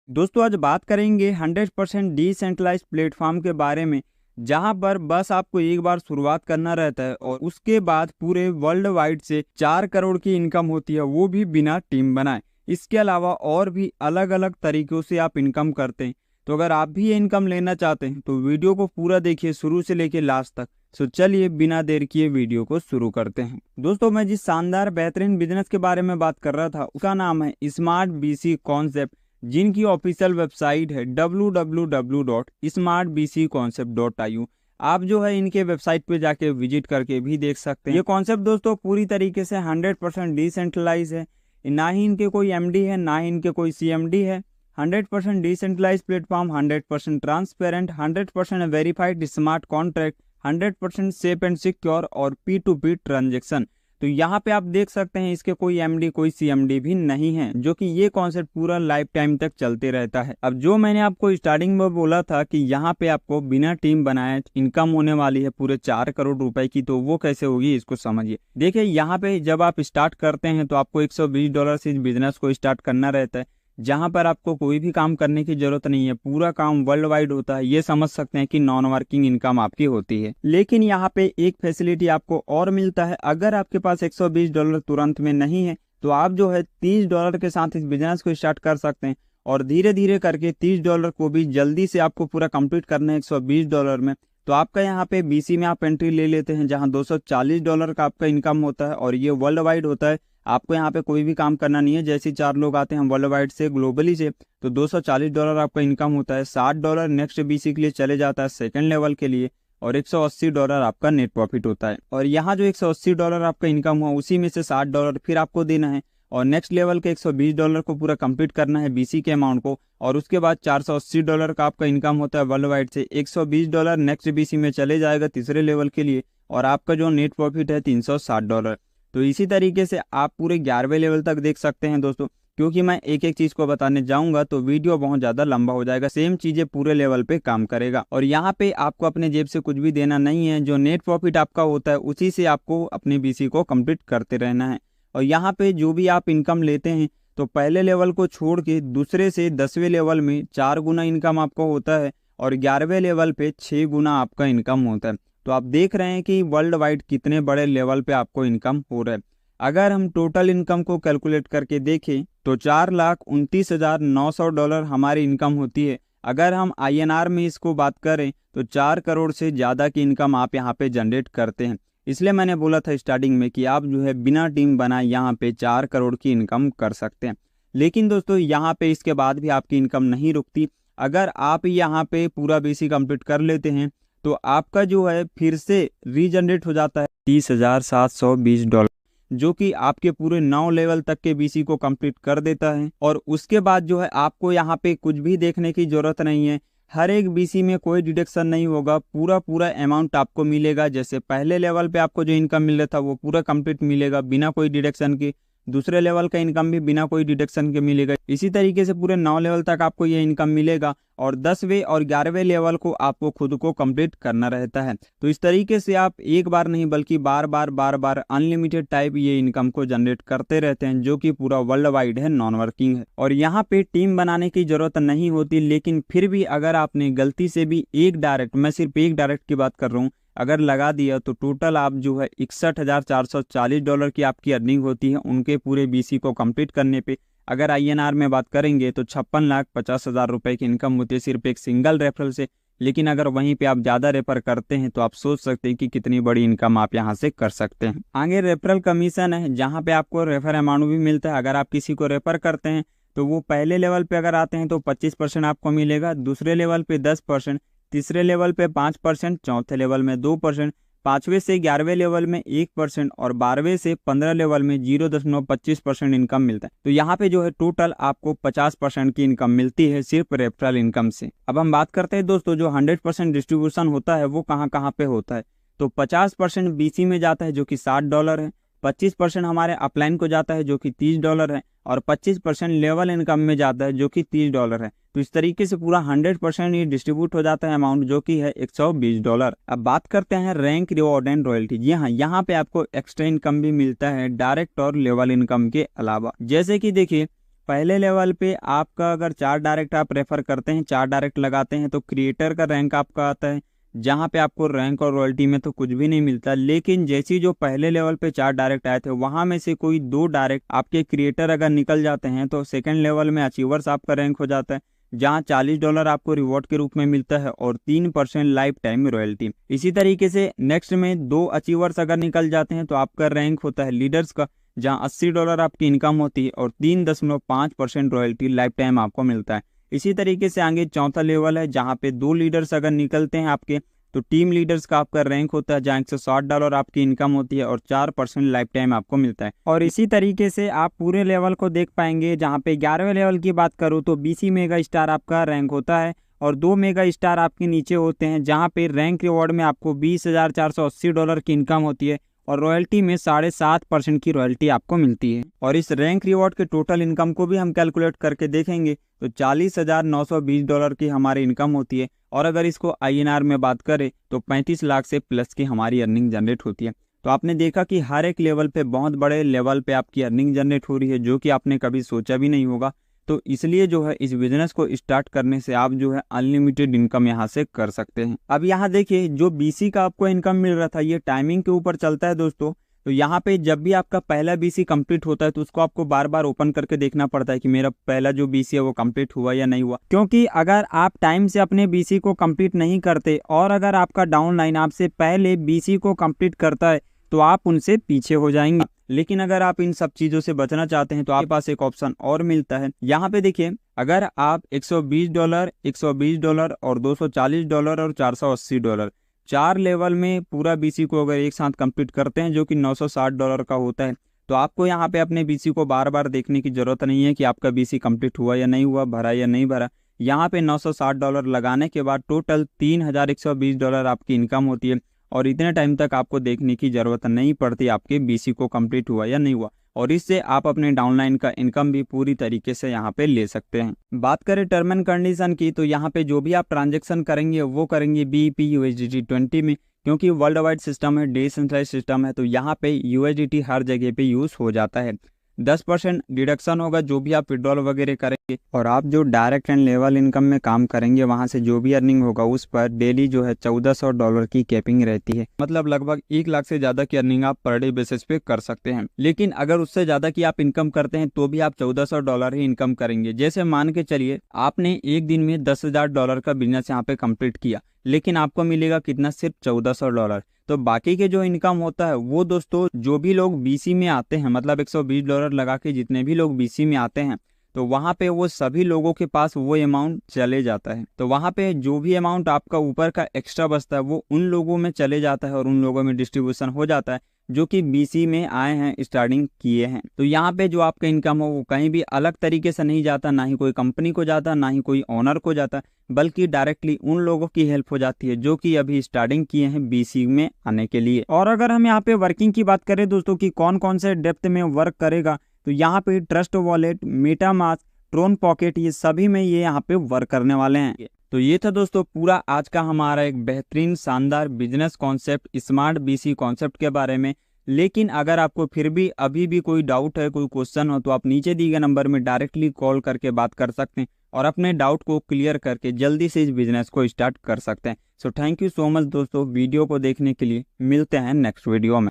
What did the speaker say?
दोस्तों आज बात करेंगे 100% डिसेंट्रलाइज प्लेटफॉर्म के बारे में, जहां पर बस आपको एक बार शुरुआत करना रहता है और उसके बाद पूरे वर्ल्ड वाइड से 4 करोड़ की इनकम होती है, वो भी बिना टीम बनाए। इसके अलावा और भी अलग अलग तरीकों से आप इनकम करते हैं। तो अगर आप भी ये इनकम लेना चाहते हैं तो वीडियो को पूरा देखिए शुरू से लेके लास्ट तक। तो चलिए बिना देर किए वीडियो को शुरू करते हैं। दोस्तों मैं जिस शानदार बेहतरीन बिजनेस के बारे में बात कर रहा था उसका नाम है स्मार्ट बीसी कॉन्सेप्ट, जिनकी ऑफिशियल वेबसाइट है www.smartbcconcept.io। आप जो है इनके वेबसाइट पे जाके विजिट करके भी देख सकते हैं। ये कॉन्सेप्ट दोस्तों पूरी तरीके से 100% डिसेंट्रलाइज है। ना ही इनके कोई एमडी है, ना ही इनके कोई सीएमडी है। 100% decentralize platform, 100% transparent, 100% verified smart contract, 100% safe and secure और P2P ट्रांजेक्शन। तो यहाँ पे आप देख सकते हैं इसके कोई एमडी कोई सीएमडी भी नहीं है, जो कि ये कॉन्सेप्ट पूरा लाइफ टाइम तक चलते रहता है। अब जो मैंने आपको स्टार्टिंग में बोला था कि यहाँ पे आपको बिना टीम बनाए इनकम होने वाली है पूरे 4 करोड़ रुपए की, तो वो कैसे होगी इसको समझिए। देखिए यहाँ पे जब आप स्टार्ट करते हैं तो आपको $120 से इस बिजनेस को स्टार्ट करना रहता है, जहां पर आपको कोई भी काम करने की जरूरत नहीं है। पूरा काम वर्ल्ड वाइड होता है। ये समझ सकते हैं कि नॉन वर्किंग इनकम आपकी होती है। लेकिन यहाँ पे एक फैसिलिटी आपको और मिलता है। अगर आपके पास $120 तुरंत में नहीं है तो आप जो है $30 के साथ इस बिजनेस को स्टार्ट कर सकते हैं और धीरे धीरे करके $30 को भी जल्दी से आपको पूरा कंप्लीट करना है $120 में। तो आपका यहाँ पे बीसी में आप एंट्री ले लेते हैं, जहाँ $240 का आपका इनकम होता है और ये वर्ल्ड वाइड होता है। आपको यहाँ पे कोई भी काम करना नहीं है। जैसे 4 लोग आते हैं वर्ल्ड वाइड से, ग्लोबली से, तो $240 आपका इनकम होता है। $60 नेक्स्ट बीसी के लिए चले जाता है सेकंड लेवल के लिए और $180 आपका नेट प्रॉफिट होता है। और यहाँ जो $180 आपका इनकम हुआ उसी में से $60 फिर आपको देना है और नेक्स्ट लेवल के $120 को पूरा कंप्लीट करना है बीसी के अमाउंट को। और उसके बाद $480 का आपका इनकम होता है वर्ल्ड वाइड से। $120 नेक्स्ट बीसी में चले जाएगा तीसरे लेवल के लिए और आपका जो नेट प्रॉफिट है $360। तो इसी तरीके से आप पूरे 11वें लेवल तक देख सकते हैं दोस्तों। क्योंकि मैं एक एक चीज को बताने जाऊंगा तो वीडियो बहुत ज्यादा लंबा हो जाएगा। सेम चीजें पूरे लेवल पे काम करेगा और यहाँ पे आपको अपने जेब से कुछ भी देना नहीं है। जो नेट प्रॉफिट आपका होता है उसी से आपको अपने बीसी को कंप्लीट करते रहना है। और यहाँ पे जो भी आप इनकम लेते हैं तो पहले लेवल को छोड़ के दूसरे से 10वें लेवल में 4 गुना इनकम आपको होता है और 11वें लेवल पे 6 गुना आपका इनकम होता है। तो आप देख रहे हैं कि वर्ल्ड वाइड कितने बड़े लेवल पे आपको इनकम हो रहा है। अगर हम टोटल इनकम को कैलकुलेट करके देखें तो $4,29,900 हमारी इनकम होती है। अगर हम INR में इसको बात करें तो 4 करोड़ से ज़्यादा की इनकम आप यहाँ पे जनरेट करते हैं। इसलिए मैंने बोला था स्टार्टिंग में कि आप जो है बिना टीम बनाए यहाँ पे 4 करोड़ की इनकम कर सकते हैं। लेकिन दोस्तों यहाँ पे इसके बाद भी आपकी इनकम नहीं रुकती। अगर आप यहाँ पे पूरा बीसी कंप्लीट कर लेते हैं तो आपका जो है फिर से रीजनरेट हो जाता है $30,720, जो कि आपके पूरे 9 लेवल तक के बीसी को कंप्लीट कर देता है। और उसके बाद जो है आपको यहाँ पे कुछ भी देखने की जरूरत नहीं है। हर एक बीसी में कोई डिडक्शन नहीं होगा, पूरा पूरा अमाउंट आपको मिलेगा। जैसे पहले लेवल पे आपको जो इनकम मिल रहा था वो पूरा कंप्लीट मिलेगा बिना कोई डिडक्शन के। दूसरे लेवल का इनकम भी बिना कोई डिडक्शन के मिलेगा। इसी तरीके से पूरे 9 लेवल तक आपको ये इनकम मिलेगा और 10वें और 11वें लेवल को आपको खुद को कंप्लीट करना रहता है। तो इस तरीके से आप एक बार नहीं बल्कि बार बार अनलिमिटेड टाइप ये इनकम को जनरेट करते रहते हैं, जो कि पूरा वर्ल्ड वाइड है, नॉन वर्किंग है। और यहाँ पे टीम बनाने की जरूरत नहीं होती। लेकिन फिर भी अगर आपने गलती से भी एक डायरेक्ट, मैं सिर्फ एक डायरेक्ट की बात कर रहा हूँ, अगर लगा दिया तो टोटल आप जो है $61,440 की आपकी अर्निंग होती है उनके पूरे बीसी को कंप्लीट करने पे। अगर INR में बात करेंगे तो 56,50,000 रुपए की इनकम होती है सिर्फ एक सिंगल रेफरल से। लेकिन अगर वहीं पे आप ज़्यादा रेफर करते हैं तो आप सोच सकते हैं कि कितनी बड़ी इनकम आप यहाँ से कर सकते हैं। आगे रेफरल कमीशन है, जहाँ पे आपको रेफर अमाउंट भी मिलता है। अगर आप किसी को रेफर करते हैं तो वो पहले लेवल पे अगर आते हैं तो 25% आपको मिलेगा, दूसरे लेवल पे 10%, तीसरे लेवल पे 5%, चौथे लेवल में 2%, 5वें से 11वें लेवल में 1% और 12वें से 15 लेवल में 0.25% इनकम मिलता है। तो यहाँ पे जो है टोटल आपको 50% की इनकम मिलती है सिर्फ रेफरल इनकम से। अब हम बात करते हैं दोस्तों जो 100% डिस्ट्रीब्यूशन होता है वो कहाँ कहाँ पे होता है। तो 50% बीसी में जाता है जो कि $60 है, 25% हमारे अपलाइन को जाता है जो कि $30 है और 25% लेवल इनकम में जाता है जो कि $30 है। तो इस तरीके से पूरा 100% ये डिस्ट्रीब्यूट हो जाता है अमाउंट, जो कि है $120। अब बात करते हैं रैंक, रिवॉर्ड एंड रॉयल्टी। जी हाँ, यहाँ पे आपको एक्स्ट्रा इनकम भी मिलता है डायरेक्ट और लेवल इनकम के अलावा। जैसे कि देखिए पहले लेवल पे आपका अगर 4 डायरेक्ट आप रेफर करते हैं, 4 डायरेक्ट लगाते हैं तो क्रिएटर का रैंक आपका आता है, जहाँ पे आपको रैंक और रॉयल्टी में तो कुछ भी नहीं मिलता। लेकिन जैसे जो पहले लेवल पे 4 डायरेक्ट आए थे वहां में से कोई 2 डायरेक्ट आपके क्रिएटर अगर निकल जाते हैं तो सेकंड लेवल में अचीवर्स आपका रैंक हो जाता है, जहां $40 आपको रिवॉर्ड के रूप में मिलता है और 3% लाइफ टाइम रॉयल्टी। इसी तरीके से नेक्स्ट में 2 अचीवर्स अगर निकल जाते हैं तो आपका रैंक होता है लीडर्स का, जहां $80 आपकी इनकम होती है और 3.5% रॉयल्टी लाइफ टाइम आपको मिलता है। इसी तरीके से आगे चौथा लेवल है जहां पे 2 लीडर्स अगर निकलते हैं आपके तो टीम लीडर्स का आपका रैंक होता है, जहां $160 आपकी इनकम होती है और 4% लाइफ टाइम आपको मिलता है। और इसी तरीके से आप पूरे लेवल को देख पाएंगे। जहां पे 11वें लेवल की बात करूँ तो BC मेगा स्टार आपका रैंक होता है और 2 मेगा स्टार आपके नीचे होते हैं, जहां पे रैंक रिवॉर्ड में आपको $20,480 की इनकम होती है और रॉयल्टी में 7.5% की रॉयल्टी आपको मिलती है। और इस रैंक रिवॉर्ड के टोटल इनकम को भी हम कैलकुलेट करके देखेंगे तो $40,920 की हमारी इनकम होती है। और अगर इसको INR में बात करें तो 35 लाख से प्लस की हमारी अर्निंग जनरेट होती है। तो आपने देखा कि हर एक लेवल पे, बहुत बड़े लेवल पे आपकी अर्निंग जनरेट हो रही है, जो कि आपने कभी सोचा भी नहीं होगा। तो इसलिए जो है इस बिजनेस को स्टार्ट करने से आप जो है अनलिमिटेड इनकम यहाँ से कर सकते हैं। अब यहाँ देखिए जो BC का आपको इनकम मिल रहा था ये टाइमिंग के ऊपर चलता है दोस्तों। तो यहाँ पे जब भी आपका पहला BC कंप्लीट होता है तो उसको आपको बार बार ओपन करके देखना पड़ता है कि मेरा पहला जो BC है वो कंप्लीट हुआ या नहीं हुआ, क्योंकि अगर आप टाइम से अपने BC को कंप्लीट नहीं करते और अगर आपका डाउनलाइन आपसे पहले BC को कंप्लीट करता है तो आप उनसे पीछे हो जाएंगे। लेकिन अगर आप इन सब चीजों से बचना चाहते हैं तो आपके पास एक ऑप्शन और मिलता है। यहाँ पे देखिए अगर आप $120, $120 और $240 और $480 4 लेवल में पूरा BC को अगर एक साथ कंप्लीट करते हैं, जो कि $960 का होता है, तो आपको यहाँ पे अपने BC को बार बार देखने की जरूरत नहीं है कि आपका BC कंप्लीट हुआ या नहीं हुआ, भरा या नहीं भरा। यहाँ पे $960 लगाने के बाद टोटल $3,120 आपकी इनकम होती है और इतने टाइम तक आपको देखने की जरूरत नहीं पड़ती आपके BC को कंप्लीट हुआ या नहीं हुआ। और इससे आप अपने डाउनलाइन का इनकम भी पूरी तरीके से यहाँ पे ले सकते हैं। बात करें टर्म एंड कंडीशन की तो यहाँ पे जो भी आप ट्रांजैक्शन करेंगे वो करेंगे BEP USDT 20 में, क्योंकि वर्ल्ड वाइड सिस्टम है, डिसेंट्रलाइज्ड सिस्टम है, तो यहाँ पे USDT हर जगह पे यूज हो जाता है। 10% डिडक्शन होगा जो भी आप विड्रॉल वगैरह करेंगे और आप जो डायरेक्ट एंड लेवल इनकम में काम करेंगे वहां से जो भी अर्निंग होगा उस पर डेली जो है $1,400 की कैपिंग रहती है। मतलब लगभग 1 लाख से ज्यादा की अर्निंग आप पर डे बेसिस पे कर सकते हैं। लेकिन अगर उससे ज्यादा की आप इनकम करते हैं तो भी आप $1,400 ही इनकम करेंगे। जैसे मान के चलिए आपने एक दिन में $10,000 का बिजनेस यहाँ पे कंप्लीट किया, लेकिन आपको मिलेगा कितना, सिर्फ $1,400। तो बाकी के जो इनकम होता है वो दोस्तों जो भी लोग BC में आते हैं, मतलब $120 लगा के जितने भी लोग BC में आते हैं तो वहां पे वो सभी लोगों के पास वो अमाउंट चले जाता है। तो वहां पे जो भी अमाउंट आपका ऊपर का एक्स्ट्रा बचता है वो उन लोगों में चले जाता है और उन लोगों में डिस्ट्रीब्यूशन हो जाता है जो कि BC में आए हैं, स्टार्टिंग किए हैं। तो यहाँ पे जो आपका इनकम हो वो कहीं भी अलग तरीके से नहीं जाता, ना ही कोई कंपनी को जाता, ना ही कोई ओनर को जाता, बल्कि डायरेक्टली उन लोगों की हेल्प हो जाती है जो कि अभी स्टार्टिंग किए हैं BC में आने के लिए। और अगर हम यहाँ पे वर्किंग की बात करें दोस्तों कि कौन कौन से डेप्थ में वर्क करेगा, तो यहाँ पे Trust Wallet, MetaMask, Tron Pocket, ये सभी में ये यहाँ पे वर्क करने वाले हैं। तो ये था दोस्तों पूरा आज का हमारा एक बेहतरीन शानदार business concept, smart BC concept के बारे में। लेकिन अगर आपको फिर भी अभी भी कोई डाउट है, कोई क्वेश्चन हो, तो आप नीचे दिए गए नंबर में डायरेक्टली कॉल करके बात कर सकते हैं और अपने डाउट को क्लियर करके जल्दी से इस बिजनेस को स्टार्ट कर सकते हैं। So thank you so much दोस्तों वीडियो को देखने के लिए। मिलते हैं नेक्स्ट वीडियो में।